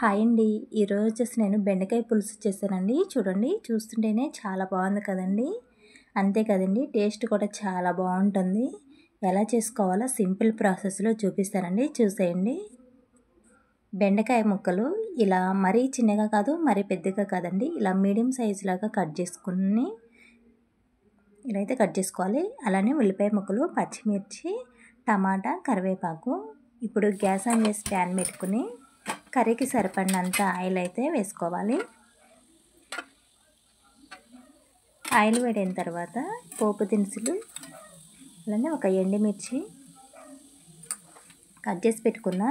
Hi అండి. ఈరోజు వచ్చేసి నేను బెండకాయ పులుసు చేశానండి. చూడండి, చూస్తుంటేనే చాలా బాగుంది కదండి. అంతే కదండి, టేస్ట్ కూడా చాలా బాగుంటుంది. ఎలా చేసుకోవాలో సింపుల్ ప్రాసెస్లో చూపిస్తానండి, చూసేయండి. బెండకాయ ముక్కలు ఇలా మరీ చిన్నగా కాదు, మరీ పెద్దగా కాదండి, ఇలా మీడియం సైజు లాగా కట్ చేసుకుని ఇలా అయితే కట్ చేసుకోవాలి. అలానే ఉల్లిపాయ ముక్కలు, పచ్చిమిర్చి, టమాటా, కరివేపాకు. ఇప్పుడు గ్యాస్ ఆన్ చేసి ప్యాన్ పెట్టుకుని కర్రీకి సరిపడినంత ఆయిల్ అయితే వేసుకోవాలి. ఆయిల్ వేడిన తర్వాత పోపు దినుసులు, అలానే ఒక ఎండుమిర్చి, కట్ చేసి పెట్టుకున్న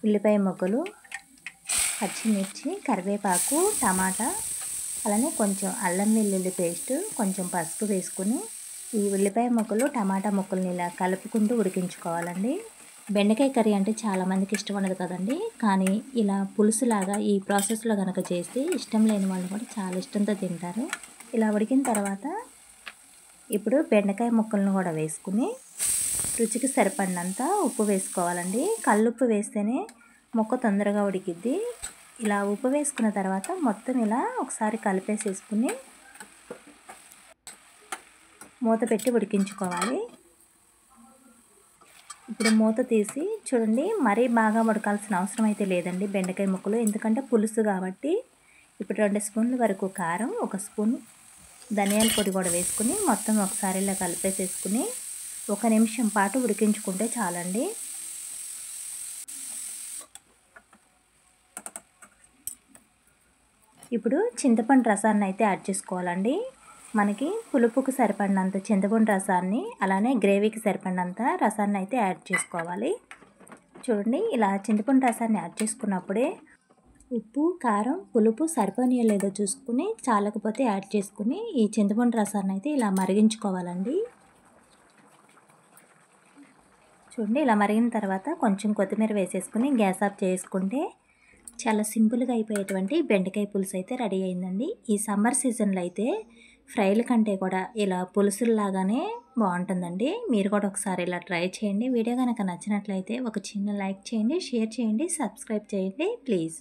ఉల్లిపాయ ముక్కలు, పచ్చిమిర్చి, కరివేపాకు, టమాటా, అలానే కొంచెం అల్లం వెల్లుల్లి పేస్ట్, కొంచెం పసుపు వేసుకుని ఈ ఉల్లిపాయ ముక్కలు, టమాటా ముక్కల్ని ఇలా కలుపుకుంటూ ఉడికించుకోవాలండి. బెండకాయ కర్రీ అంటే చాలామందికి ఇష్టం ఉండదు కదండి, కానీ ఇలా పులుసులాగా ఈ ప్రాసెస్లో కనుక చేస్తే ఇష్టం లేని వాళ్ళు కూడా చాలా ఇష్టంతో తింటారు. ఇలా ఉడికిన తర్వాత ఇప్పుడు బెండకాయ ముక్కలను కూడా వేసుకుని రుచికి సరిపడినంత ఉప్పు వేసుకోవాలండి. కల్లుప్పు వేస్తేనే ముక్క తొందరగా ఉడికిద్ది. ఇలా ఉప్పు వేసుకున్న తర్వాత మొత్తం ఇలా ఒకసారి కలిపేసేసుకుని మూత పెట్టి ఉడికించుకోవాలి. ఇప్పుడు మూత తీసి చూడండి, మరీ బాగా ఉడకాల్సిన అవసరం అయితే లేదండి బెండకాయ ముక్కలు, ఎందుకంటే పులుసు కాబట్టి. ఇప్పుడు 2 స్పూన్ల వరకు కారం, 1 స్పూన్ ధనియాల పొడి కూడా వేసుకుని మొత్తం ఒకసారి ఇలా కలిపేసేసుకుని 1 నిమిషం పాటు ఉడికించుకుంటే చాలండి. ఇప్పుడు చింతపండు రసాన్ని అయితే యాడ్ చేసుకోవాలండి. మనకి పులుపుకు సరిపడినంత చింతపండు రసాన్ని, అలానే గ్రేవీకి సరిపడినంత రసాన్ని అయితే యాడ్ చేసుకోవాలి. చూడండి, ఇలా చింతపండు రసాన్ని యాడ్ చేసుకున్నప్పుడే ఉప్పు, కారం, పులుపు సరిపోనియో లేదో చూసుకుని, చాలకపోతే యాడ్ చేసుకుని ఈ చింతపండు రసాన్ని అయితే ఇలా మరిగించుకోవాలండి. చూడండి, ఇలా మరిగిన తర్వాత కొంచెం కొత్తిమీర వేసేసుకుని గ్యాస్ ఆఫ్ చేసుకుంటే చాలా సింపుల్గా అయిపోయేటువంటి బెండకాయ పులుసు అయితే రెడీ అయిందండి. ఈ సమ్మర్ సీజన్లో అయితే ఫ్రైల కంటే కూడా ఇలా పులుసుల్లాగానే బాగుంటుందండి. మీరు కూడా ఒకసారి ఇలా ట్రై చేయండి. వీడియో కనుక నచ్చినట్లయితే ఒక చిన్న లైక్ చేయండి, షేర్ చేయండి, సబ్స్క్రైబ్ చేయండి ప్లీజ్.